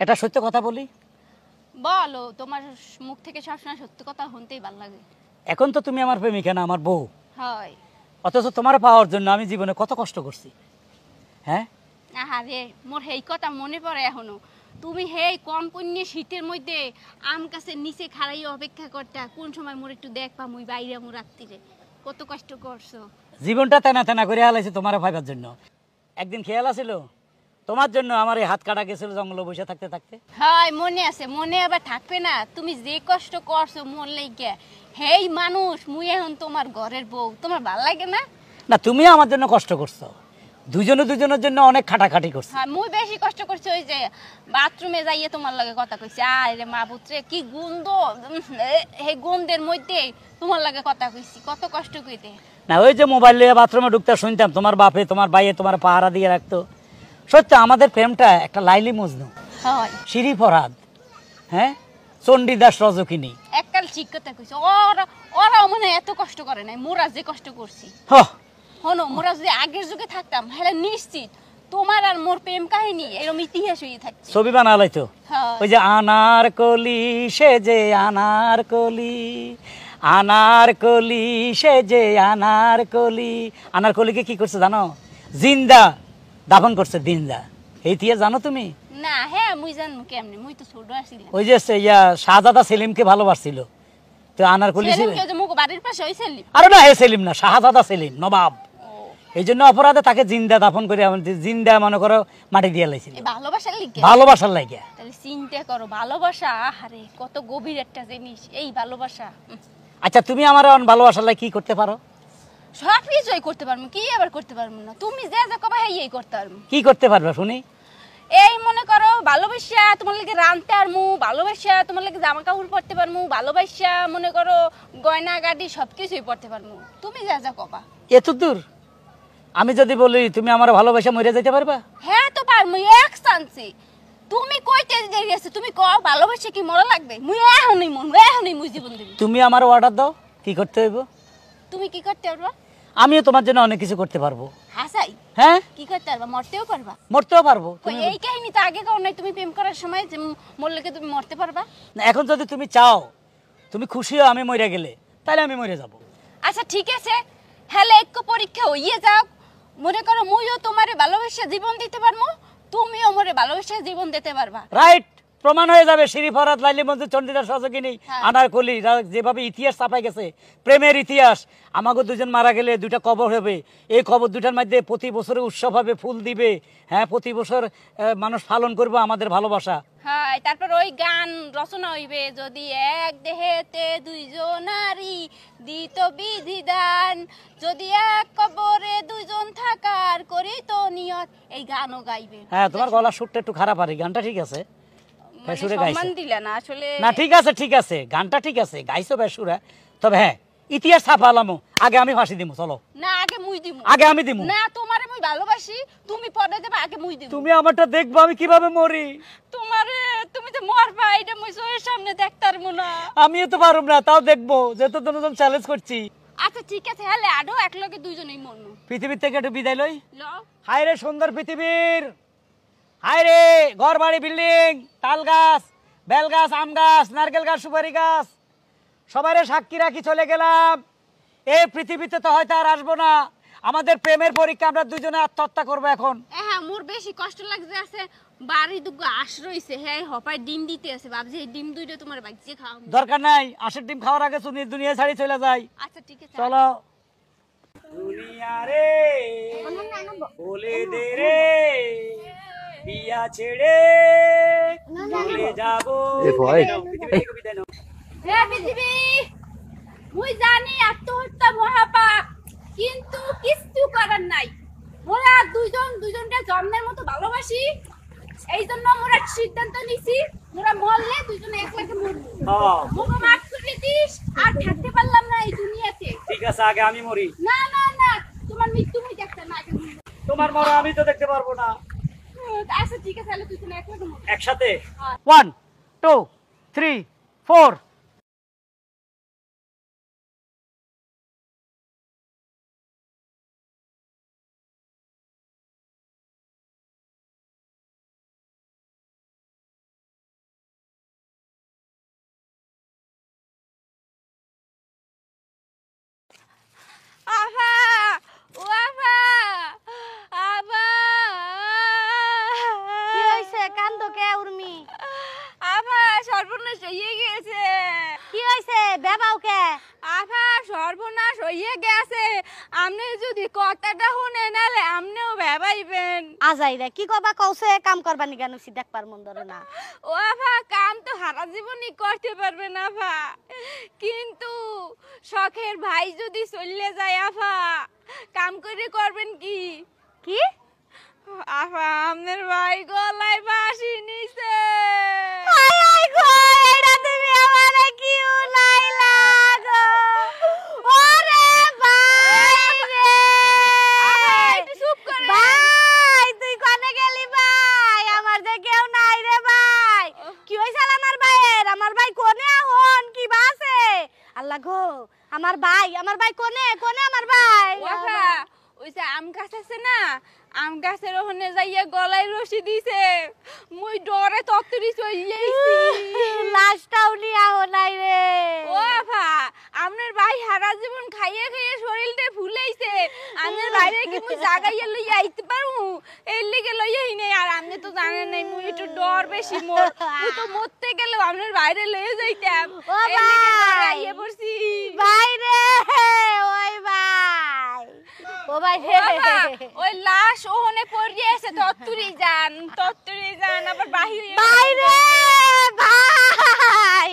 এটা সত্য কথা বলি। বলো, তোমার মুখ থেকে সবসময় সত্য কথা শুনতেই ভালো লাগে। এখন তো তুমি আমার প্রেমিকা না, আমার বউ। হয়। অথচ তোমার পাওয়ার জন্য আমি জীবনে কত কষ্ট করছি। হ্যাঁ, আহারে, মোর হেই কথা মনে পড়ে এখনো। তুমি হেই কম পুণ্যে শীতের মধ্যে আম গাছের নিচে খাড়াই অপেক্ষা করতা কোন সময় মোর একটু দেখবা মুই বাইরে মো রাত্রিরে। কত কষ্ট করছো। জীবনটা তেনা তেনা করে হালাইছে তোমার ভাইবার জন্য। একদিন খেয়াল আছিল তোমার জন্য আমার এই হাত কাটা গেছিল জঙ্গলে বসে থাকতে থাকতে। হয়, মনে আছে, মনে আবার থাকবে না? তুমি যে কষ্ট করছো মন লাইগা, হেই মানুষ মুই এখন তোমার ঘরের বউ, তোমার ভাল লাগে না? না, তুমি আমার জন্য কষ্ট করছো, দুজনে দুজনের জন্য অনেক খাটাখাটি করছো। হ্যাঁ, মুই বেশি কষ্ট করছি ওই যে বাথরুমে যাইয়ে তোমার লগে কথা কইছি। আরে মা পুত্রে কি গন্ধ, এই গন্ধের মধ্যে তোমার লগে কথা কইছি, কত কষ্ট কইতে। না, ওই যে মোবাইল নিয়ে বাথরুমে ঢুকতে শুনতাম তোমার বাপে তোমার ভাইয়ে তোমার পাহারা দিয়ে রাখতো। সত্যি আমাদের প্রেমটা একটা লাইলি মজনু, হয় শিরি ফরহাদ, হ্যাঁ, চণ্ডীদাস রজকিনী। এককাল ঠিক কথা কইছো। ওরা ওরাও মনে হয় এত কষ্ট করে নাই, মোরা যে কষ্ট করছি। হ, হনো, মোরা যদি আগের যুগে থাকতাম হলে নিশ্চিত তোমার আর মোর প্রেম কাহিনী এরকম ইতিহাস হয়ে থাকছে। ছবি বানালাইতো। হ্যাঁ। ওই যে আনার কলি সে যে আনার কলি, আনার কলি সে যে আনার কলি। আনার কলিকে কি করছে জানো? জিন্দা দাফন করছে দিনদা। এই দিয়ে জানো তুমি? না, হ্যাঁ মুই জানো কেমনে, মুই তো ছোট আছিলাম। ওই যে শাহজাদা সেলিমকে ভালোবাসছিল, তো আনার কলি ছিল। সেলিম কেউ যে মুখ বাড়ির পাশে ওই সেলিম? আরে না, হে সেলিম না, শাহজাদা সেলিম নবাব। এই জন্য অপরাধে তাকে জিন্দা দাফন করে জিন্দা মনে করো মাটি দিয়ে লাইছিল, এই ভালোবাসার লিগে। ভালোবাসার লাগিয়া। তাহলে চিন্তা করো, ভালোবাসা আহারে কত গভীর একটা জিনিস এই ভালোবাসা। আচ্ছা, তুমি আমার ভালোবাসার লাগে কি করতে পারো? সব কিছুই করতে পারবো, কি আবার করতে পারবো না? তুমি যা যা কবা এই করতে পারবো। কি করতে পারবে শুনি? এই মনে করো ভালোবাসা তোমার লাগে রানতে পারমু, ভালোবাসা তোমার লাগে জামা কাপড় পরতে পারমু, ভালোবাসা মনে করো গয়না গাড়ি সবকিছুই পরতে পারমু। তুমি যা যা কবা। এত দূর? আমি যদি বলি তুমি আমার ভালোবাসা মরে যেতে পারবা? হ্যাঁ তো পারমু, এক চান্সে। তুমি কইতে দেরি আছে, তুমি কও ভালোবাসা কি মরা লাগবে? মুই এখনই মন, এখনই মুই জীবন দেব। তুমি আমার অর্ডার দাও, কি করতে হইব? তুমি কি করতে পারবা? আমিও তোমার জন্য অনেক কিছু করতে পারবো। হাসাই? হ্যাঁ, কি করতে পারবা? মরতেও পারবা? মরতেও পারবো। কই এই কাহিনী তো আগে কও নাই, তুমি প্রেম করার সময় যে মরলে কি তুমি মরতে পারবা? না, এখন যদি তুমি চাও, তুমি খুশি হও আমি মরে গেলে, তাহলে আমি মরে যাব। আচ্ছা ঠিক আছে, হ্যালে এক পরীক্ষা হইয়ে যাও। মনে করো মুইও তোমারে ভালোবাসা জীবন দিতে পারবো, তুমিও মোরে ভালোবাসা জীবন দিতে পারবা। রাইট, প্রমাণ হয়ে যাবে। শিরি ফরহাদ, লাইলি মঞ্জুর, চণ্ডীদাস রজকিনী, হ্যাঁ। আনারকলি, যেভাবে ইতিহাস ছাপাই গেছে, প্রেমের ইতিহাস। আমাকে দুজন মারা গেলে দুইটা কবর হবে, এই কবর দুটার মধ্যে প্রতি বছরে উৎসব হবে, ফুল দিবে। হ্যাঁ, প্রতি বছর মানুষ পালন করবে আমাদের ভালোবাসা। হ্যাঁ, তারপর ওই গান রচনা হইবে, যদি এক দেহেতে দুইজন নারী দিত বিধিদান, যদি এক কবরে দুইজন থাকার করিত নিয়ত, এই গানও গাইবে। হ্যাঁ, তোমার গলার সুরটা একটু খারাপ, আর এই গানটা ঠিক আছে। মানে সুরে সম্মান গাইছে দিলা না আসলে। না, ঠিক আছে ঠিক আছে, গানটা ঠিক আছে, গাইছো বেসুরা। তবে হ্যাঁ, ইতিহাস ছাপালামো, আগে আমি ফাঁসি দিমু, চলো। না, আগে মুই দিমু। আগে আমি দিমু। না, তোমারে মুই ভালোবাসি, তুমি পরে দেবে, আগে মুই দিমু। তুমি আমারটা দেখবো আমি কিভাবে মরি। তোমারে তুমি তো মরবা, এটা মুই চোখের সামনে দেখতারমু না। আমিও তো পারুম না, তাও দেখবো, যেহেতু দুজন চ্যালেঞ্জ করছি। আচ্ছা ঠিক আছে, হ্যাঁ আডো একলগে দুইজনেই মরনু। পৃথিবীর থেকে একটু বিদায় লই। লও। হায় রে সুন্দর পৃথিবীর, হায় রে ঘর বাড়ি বিল্ডিং, তাল গাছ, বেল গাছ, আম গাছ, নারকেল গাছ, সুপারি গাছ, সবাইরে সাক্ষী রাখি চলে গেলাম। এই পৃথিবীতে তো হয়তো আর আসবো না। আমাদের প্রেমের পরীক্ষা, আমরা দুজনে আত্মহত্যা করবো এখন। হ্যাঁ, মোর বেশি কষ্ট লাগছে আছে, বাড়ি দুগো আশ রইছে, হ্যাঁ হপায় ডিম দিতে আছে, ভাবছি এই ডিম দুইটা তোমার বাচ্চা খাও। দরকার নাই, আশের ডিম খাওয়ার আগে তুমি দুনিয়া ছাড়ি চলে যাই। আচ্ছা ঠিক আছে, চলো। দুনিয়া রে বলে দে রে, বিয়া ছেড়ে চলে যাবো। বিদায় নাও। হ্যাঁ পৃথিবী, মুই জানি আত্মহত্যা মহাপাপ, কিন্তু কিছু করার নাই। মোরা দুইজন দুইজনকে জন্মের মতো ভালোবাসি, এই জন্য মোরা সিদ্ধান্ত নিছি মোরা মরলে দুইজনে একলাগে মরবো। হ্যাঁ, মোকে মাফ করে দিস, আর থাকতে পারলাম না এই দুনিয়াতে। ঠিক আছে, আগে আমি মরি। না না না, তোমার মৃত্যু মুই দেখতে না আগে মরবো। তোমার মরা আমি তো দেখতে পারবো না। আচ্ছা ঠিক আছে, তাহলে দুইজনে একলাগে মরবো। একসাথে হ্যাঁ। 1 2 3 4 কে উর্মি? আফা সর্বনাশ হয়ে গেছে। কি হইছে? বেবাও কে? আফা সর্বনাশ হয়ে গেছে। আপনি যদি কথাটা শুনে নালে আপনিও ভেবাইবেন। আজাই রে কি কবা কওছে? কাম করবানি কেন সি দেখবার মন ধরে না। ও আফা কাম তো সারা জীবনই করতে পারবে না আফা, কিন্তু শখের ভাই যদি চলে যায় আফা কাম করে করবেন কি? কি? আফা আপনার ভাই গলায় ফাঁসি নিছে। হাই হাই গো, এটা তুমি আমারে কি উলাইলা গো? ওরে ভাই রে! আফা একটু চুপ করে। ভাই তুই কোনে গেলি ভাই? আমার যে কেউ নাই রে ভাই। কি হইছাল আমার ভাইয়ের? আমার ভাই কোনে আহন কি বাসে? আল্লাহ গো, আমার ভাই কোনে কোনে আমার ভাই? ও আফা ওই যে আম গাছ আছে না, আম গাছের ওখানে যাইয়া গলায় রশি দিছে। মুই ডরে তত্তরি চইয়াইছি। লাশটাও নিয়া হো নাই রে। ও আফা আপনার ভাই সারা জীবন খাইয়ে খাইয়ে শরীরটা ফুলাইছে। আপনার বাইরে কি মুই জাগাইয়া লইয়া আইতে পারমু? এর লিগে লইয়া আই নাই। আর আপনি তো জানেন নাই মুই একটু ডর বেশি মোর। মুই তো মরতে গেলেও আপনার বাইরে লইয়া যাইতাম। ও এর লিগে ডরে ভাই! আইয়া পড়ছি। ভাই রে, ওই ভাই। ও ভাই রে। ও আফা, ওই লাশ ওখানে পড়িয়ে আছে। তত্তরি যান আবার বাহির ভাই রে, ভাই।